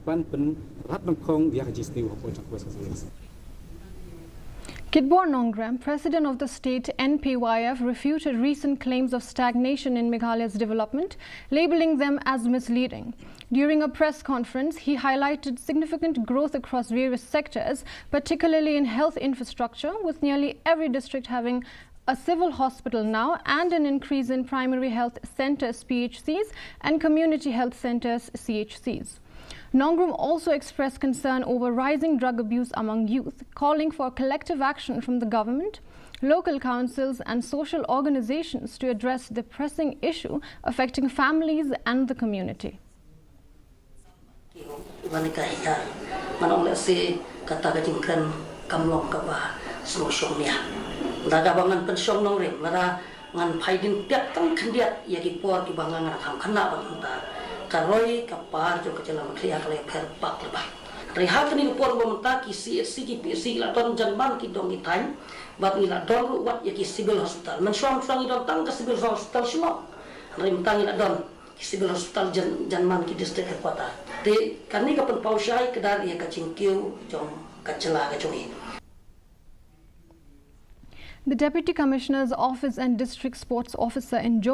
pan pen rat nongkong dia hajisni wa point of questions. Kitbor Nonggram, president of the state NPYF, refuted recent claims of stagnation in Meghalaya's development, labeling them as misleading. During a press conference, he highlighted significant growth across various sectors, particularly in health infrastructure, with nearly every district having a civil hospital now and an increase in primary health centers PHCs and community health centers CHCs. Nongrum also expressed concern over rising drug abuse among youth, calling for collective action from the government, local councils and social organizations to address the pressing issue affecting families and the community. Karoi kapar jo kecelam kriya kale per pak lebah. Rehat ni upor bomta ki CSC ki PC la don janman ki dong ki time bat ni la don wat ya ki civil hospital. Men suang i don tang ka civil hospital semua. Rim tang i don ki civil hospital janman ki district headquarter. Te kani ka pen pausai kedar ya ka cingkiu jong ka cela ka jongi. The Deputy Commissioner's Office and District Sports Officer in Johor